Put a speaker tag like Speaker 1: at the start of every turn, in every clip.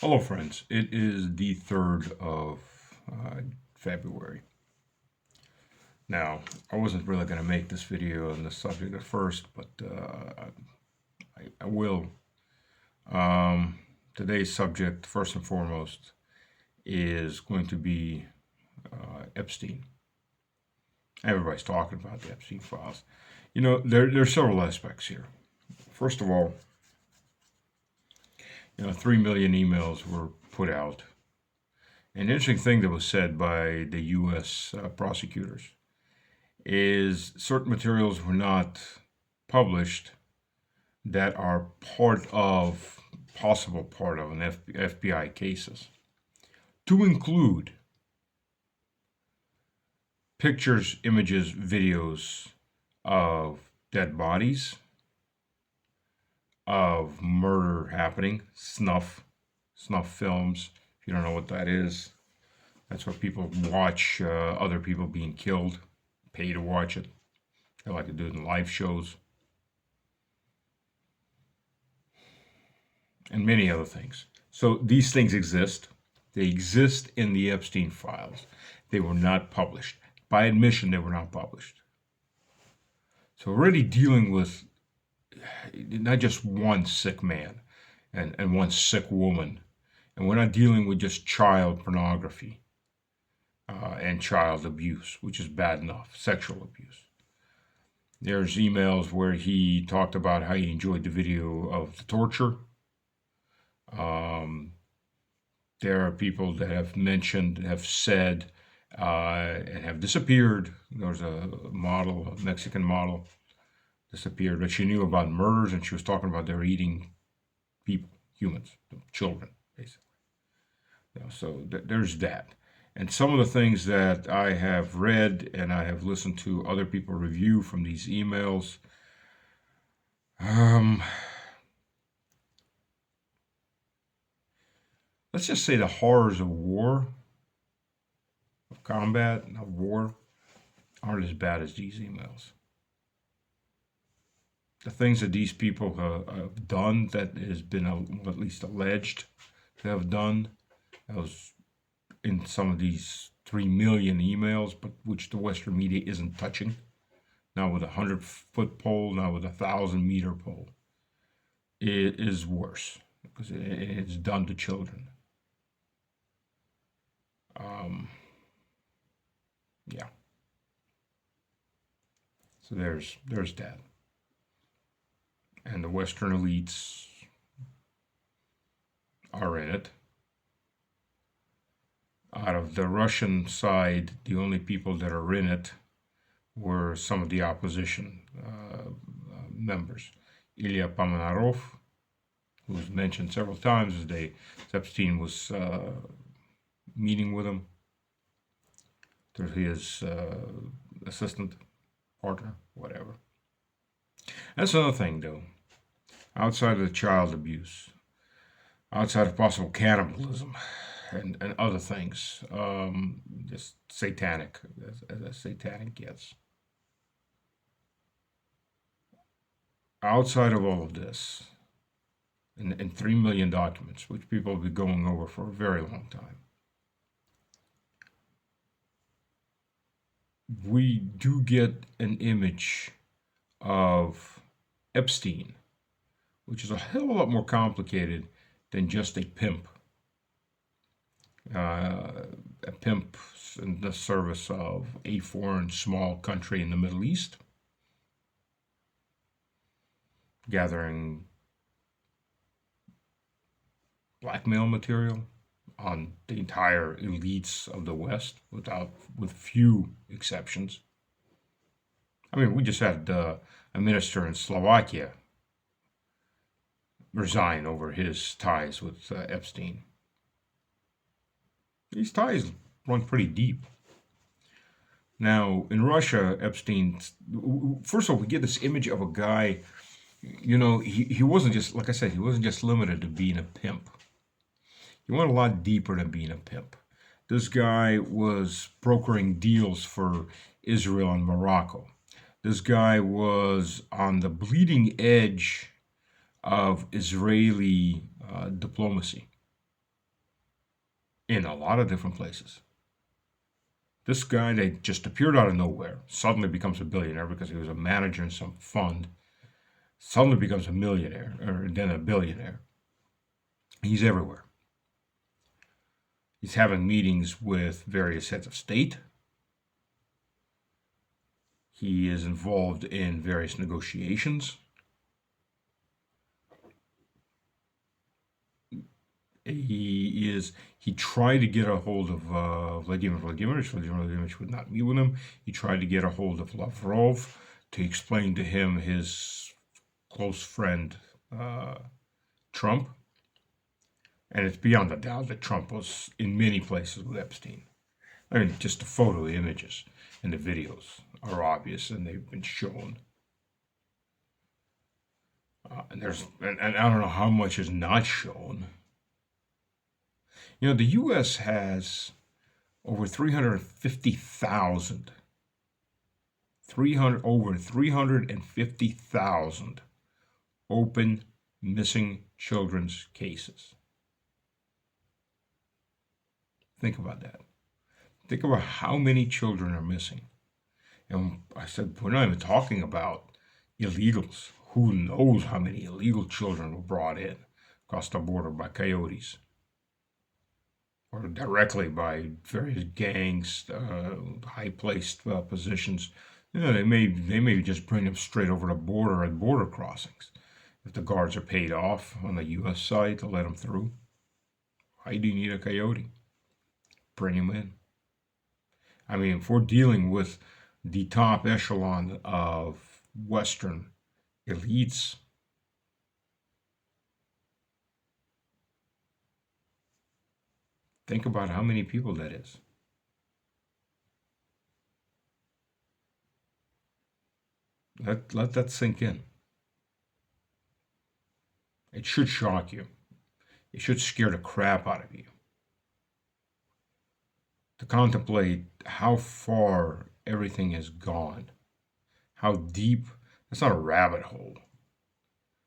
Speaker 1: Hello, friends. It is the 3rd of February. Now, I wasn't really going to make this video on this subject at first, but I will. Today's subject, first and foremost, is going to be Epstein. Everybody's talking about the Epstein files. You know, there are several aspects here. First of all, 3 million emails were put out. An interesting thing that was said by the U.S. prosecutors is certain materials were not published that are possible part of an FBI cases, to include pictures, images, videos of dead bodies, of murder happening, snuff films. If you don't know what that is, that's where people watch other people being killed, pay to watch it. They like to do it in live shows. And many other things. So these things exist. They exist in the Epstein files. They were not published. By admission, they were not published. So we're already dealing with not just one sick man and one sick woman. And we're not dealing with just child pornography and child abuse, which is bad enough, sexual abuse. There's emails where he talked about how he enjoyed the video of the torture. There are people that have mentioned, have said, and have disappeared. There was a Mexican model, disappeared, but she knew about murders, and she was talking about they're eating people, humans, children, basically. So there's that. And some of the things that I have read and I have listened to other people review from these emails, let's just say the horrors of war, of combat, of war, aren't as bad as these emails. The things that these people have done, that has been at least alleged to have done, that was in some of these 3 million emails, but which the Western media isn't touching. Not with a 100-foot pole, not with a 1,000-meter pole. It is worse because it's done to children. Yeah. So there's that. And the Western elites are in it. Out of the Russian side, the only people that are in it were some of the opposition members. Ilya Pomonarov, who was mentioned several times as Epstein was meeting with him, through his assistant, partner, whatever. That's another thing, though. Outside of the child abuse, outside of possible cannibalism and other things, just satanic, as satanic gets. Outside of all of this, in 3 million documents, which people will be going over for a very long time, we do get an image of Epstein, which is a hell of a lot more complicated than just a pimp. A pimp in the service of a foreign small country in the Middle East, gathering blackmail material on the entire elites of the West, with few exceptions. I mean, we just had a minister in Slovakia resign over his ties with Epstein. These ties run pretty deep. Now, in Russia, Epstein, first of all, we get this image of a guy, he wasn't just, like I said, he wasn't just limited to being a pimp. He went a lot deeper than being a pimp. This guy was brokering deals for Israel and Morocco. This guy was on the bleeding edge of Israeli diplomacy. in a lot of different places. This guy that just appeared out of nowhere suddenly becomes a billionaire because he was a manager in some fund, suddenly becomes a millionaire, or then a billionaire. He's everywhere. He's having meetings with various heads of state. He is involved in various negotiations. He tried to get a hold of Vladimir Vladimirovich. Vladimir Vladimirovich would not meet with him. He tried to get a hold of Lavrov to explain to him his close friend Trump. And it's beyond a doubt that Trump was in many places with Epstein. I mean, just the photo images and the videos are obvious, and they've been shown. And I don't know how much is not shown. You know, the U.S. has over 350,000 open missing children's cases. Think about that. Think about how many children are missing. And I said, we're not even talking about illegals. Who knows how many illegal children were brought in across the border by coyotes or directly by various gangs, high-placed positions. You know, they may just bring them straight over the border at border crossings. If the guards are paid off on the U.S. side to let them through, why do you need a coyote? Bring him in. I mean, if we're dealing with the top echelon of Western elites, think about how many people that is. Let that sink in. It should shock you. It should scare the crap out of you. To contemplate how far everything has gone, how deep. It's not a rabbit hole.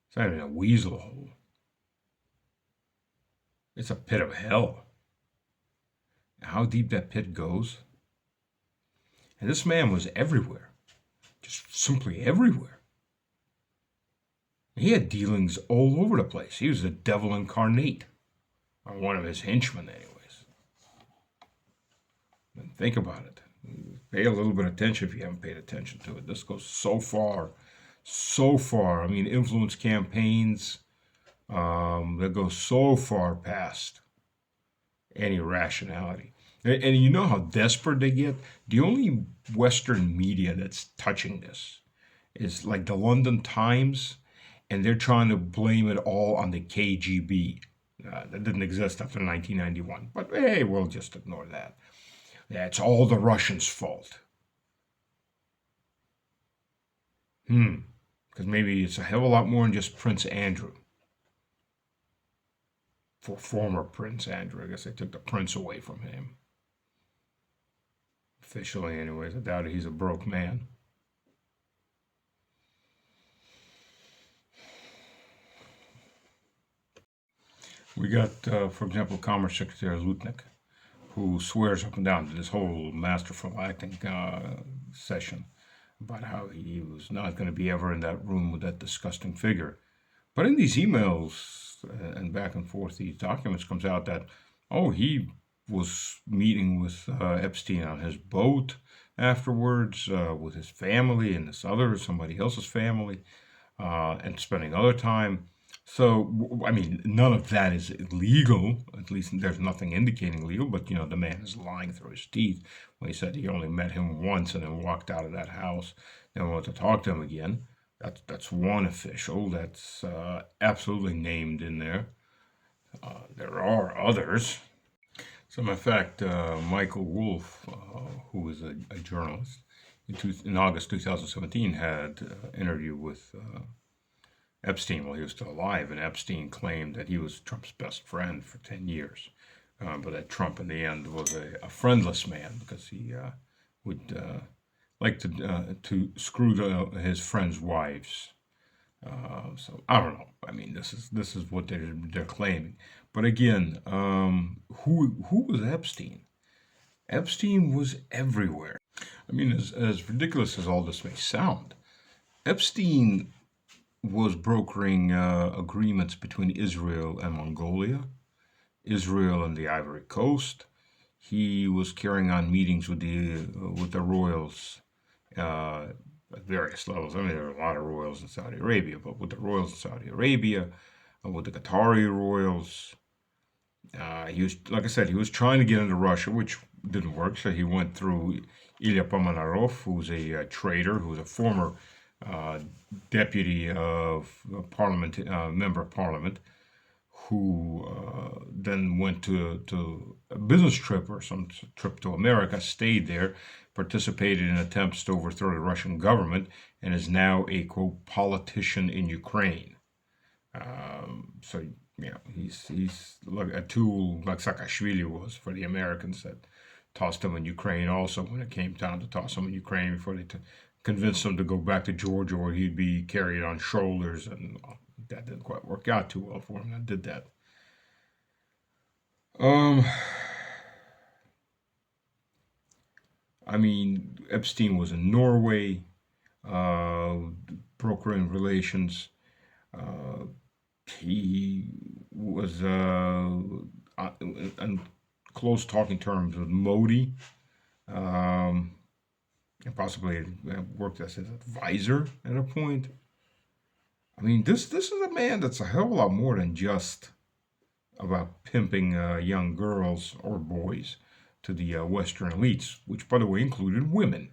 Speaker 1: It's not even a weasel hole. It's a pit of hell. How deep that pit goes. And this man was everywhere. Just simply everywhere. He had dealings all over the place. He was the devil incarnate. Or one of his henchmen, anyways. And think about it. Pay a little bit of attention if you haven't paid attention to it. This goes so far. So far. I mean, influence campaigns that go so far past any rationality. And you know how desperate they get? The only Western media that's touching this is like the London Times, and they're trying to blame it all on the KGB. That didn't exist after 1991. But hey, we'll just ignore that. That's all the Russians' fault. Because maybe it's a hell of a lot more than just Prince Andrew. For former Prince Andrew. I guess they took the prince away from him. Officially, anyways. I doubt he's a broke man. We got, for example, Commerce Secretary Lutnick, who swears up and down to this whole masterful acting session about how he was not going to be ever in that room with that disgusting figure. But in these emails and back and forth, these documents comes out that, oh, he was meeting with Epstein on his boat afterwards with his family and somebody else's family, and spending other time. So, I mean, none of that is illegal. At least there's nothing indicating legal. But, you know, the man is lying through his teeth when he said he only met him once and then walked out of that house. Never wanted to talk to him again. That's one official that's absolutely named in there. There are others. So, in fact, Michael Wolff, who is a journalist, in August 2017 had an interview with Epstein while he was still alive, and Epstein claimed that he was Trump's best friend for 10 years, but that Trump in the end was a friendless man because he would like to screw his friends' wives. So I don't know. I mean, this is what they're claiming. But again, who was Epstein? Epstein was everywhere. I mean, as ridiculous as all this may sound, Epstein was brokering agreements between Israel and Mongolia, Israel and the Ivory Coast. He was carrying on meetings with the royals at various levels. I mean, there are a lot of royals in Saudi Arabia, but with the royals in Saudi Arabia, with the Qatari royals, he was, like I said, he was trying to get into Russia, which didn't work. So he went through Ilya Pomonarov, who's a traitor, who's a former uh, deputy of parliament, member of parliament, who then went to a business trip or some trip to America, stayed there, participated in attempts to overthrow the Russian government, and is now a quote politician in Ukraine. So he's like a tool like Saakashvili was for the Americans that tossed him in Ukraine. Also, when it came time to toss him in Ukraine, before they convinced him to go back to Georgia, where he'd be carried on shoulders, and that didn't quite work out too well for him. That did that. Um, I mean, Epstein was in Norway, uh, brokering relations. Uh, he was in close talking terms with Modi, um, and possibly worked as his advisor at a point. I mean, this is a man that's a hell of a lot more than just about pimping young girls or boys to the Western elites, which, by the way, included women.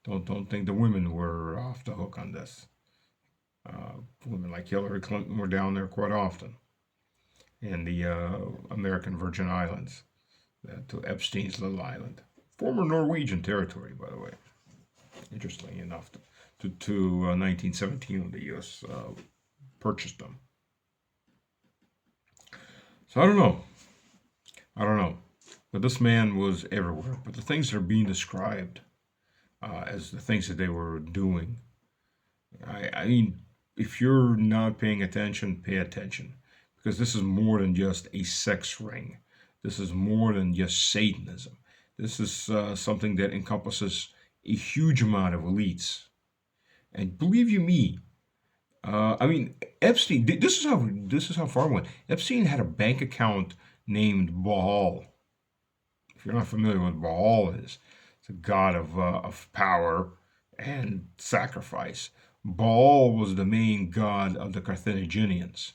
Speaker 1: Don't think the women were off the hook on this. Women like Hillary Clinton were down there quite often, in the American Virgin Islands, to Epstein's little island, former Norwegian territory, by the way. Interestingly enough, to 1917 when the U.S. Purchased them. So I don't know. I don't know. But this man was everywhere. But the things that are being described as the things that they were doing, I mean, if you're not paying attention, pay attention. Because this is more than just a sex ring. This is more than just Satanism. This is something that encompasses a huge amount of elites. And believe you me, I mean, Epstein. This is how far it went. Epstein had a bank account named Baal. If you're not familiar with what Baal is, it's a god of power and sacrifice. Baal was the main god of the Carthaginians,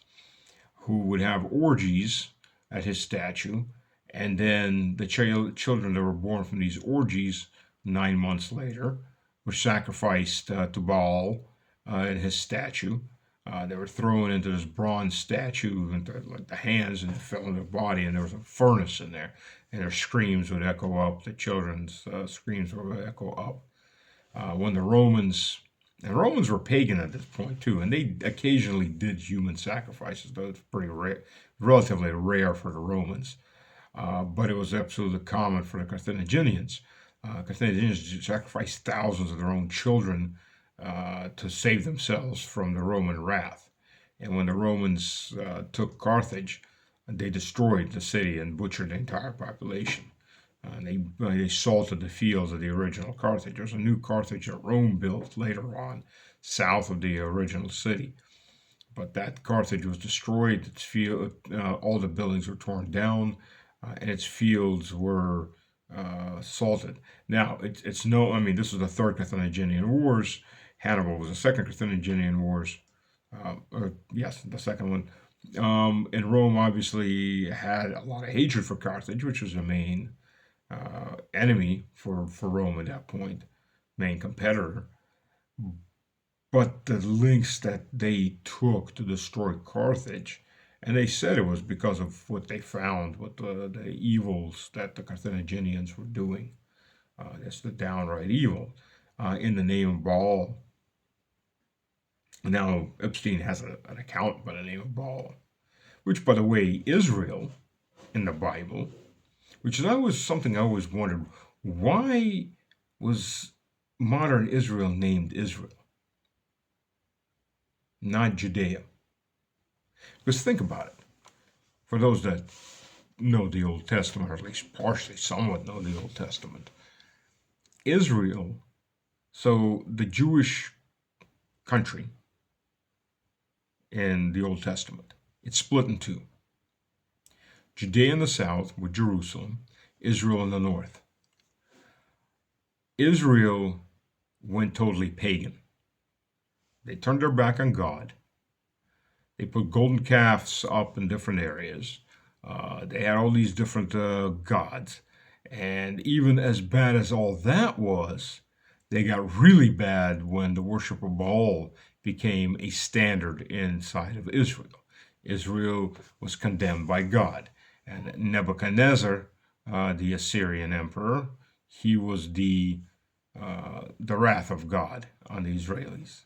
Speaker 1: who would have orgies at his statue, and then the children that were born from these orgies 9 months later were sacrificed to Baal in his statue. They were thrown into this bronze statue, into like the hands, and it fell in their body, and there was a furnace in there, and their screams would echo up. The children's screams would echo up. When the Romans, and Romans were pagan at this point too, and they occasionally did human sacrifices, though it's pretty rare, relatively rare for the Romans. But it was absolutely common for the Carthaginians. Carthaginians sacrificed thousands of their own children to save themselves from the Roman wrath. And when the Romans took Carthage, they destroyed the city and butchered the entire population. And they salted the fields of the original Carthage. There's a new Carthage that Rome built later on, south of the original city. But that Carthage was destroyed. Its all the buildings were torn down, and its fields were salted. Now, it's no. I mean, this was the Third Carthaginian Wars. Hannibal was the Second Carthaginian Wars. Yes, the second one. And Rome obviously had a lot of hatred for Carthage, which was the main enemy for Rome at that point, main competitor. But the links that they took to destroy Carthage, and they said it was because of what they found, what the evils that the Carthaginians were doing. That's the downright evil in the name of Baal. Now, Epstein has an account by the name of Baal, which, by the way, Israel in the Bible, which is always something I always wondered, why was modern Israel named Israel, not Judea? Because think about it. for those that know the Old Testament, or at least partially, somewhat know the Old Testament, Israel, so the Jewish country in the Old Testament, it's split in two. Judea in the south, with Jerusalem, Israel in the north. Israel went totally pagan. They turned their back on God. They put golden calves up in different areas. They had all these different gods. And even as bad as all that was, they got really bad when the worship of Baal became a standard inside of Israel. Israel was condemned by God. And Nebuchadnezzar, the Assyrian emperor, he was the wrath of God on the Israelis.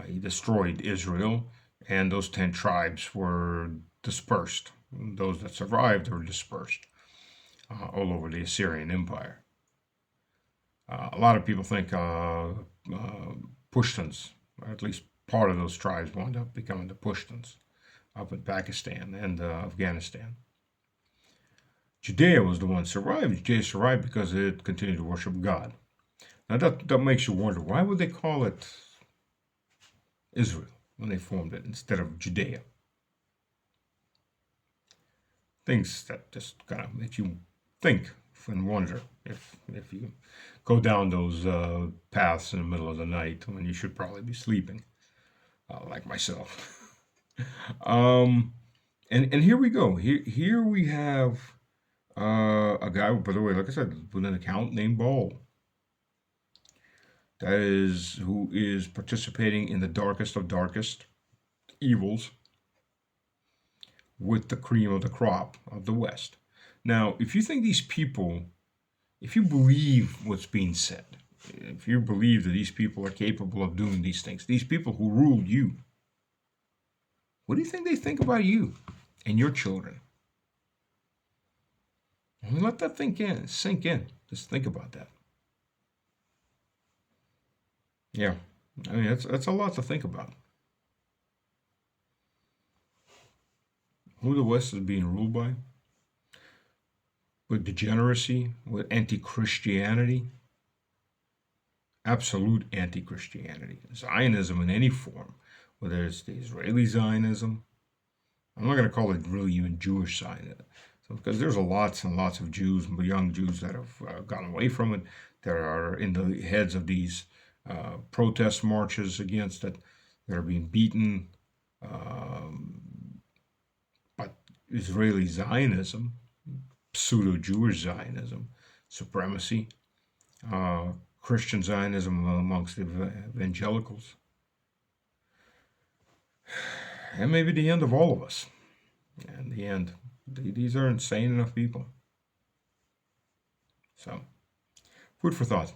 Speaker 1: He destroyed Israel, and those 10 tribes were dispersed. Those that survived were dispersed all over the Assyrian Empire. A lot of people think Pashtuns, or at least part of those tribes, wound up becoming the Pashtuns up in Pakistan and Afghanistan. Judea was the one that survived. Judea survived because it continued to worship God. Now that makes you wonder, why would they call it Israel when they formed it instead of Judea? Things that just kind of make you think and wonder if you go down those paths in the middle of the night when you should probably be sleeping, like myself. And here we go. Here we have a guy, by the way, like I said, with an account named Baal. That is who is participating in the darkest of darkest evils with the cream of the crop of the West. Now, if you think these people, if you believe what's being said, if you believe that these people are capable of doing these things, these people who ruled you, what do you think they think about you and your children? I mean, let that sink in. Just think about that. Yeah, I mean, that's a lot to think about. Who the West is being ruled by? With degeneracy, with anti-Christianity, absolute anti-Christianity, Zionism in any form, whether it's the Israeli Zionism. I'm not going to call it really even Jewish Zionism, because there's lots and lots of Jews, young Jews that have gone away from it, that are in the heads of these protest marches against it, that are being beaten. But Israeli Zionism, pseudo-Jewish Zionism, supremacy, Christian Zionism amongst the evangelicals, and maybe the end of all of us. In the end, these are insane enough people. So, food for thought.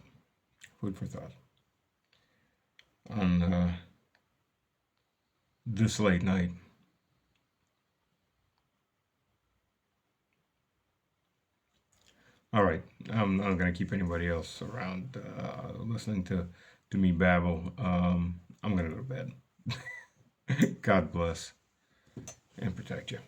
Speaker 1: Food for thought. On this late night. All right, I'm not going to keep anybody else around listening to me babble. I'm going to go to bed. God bless and protect you.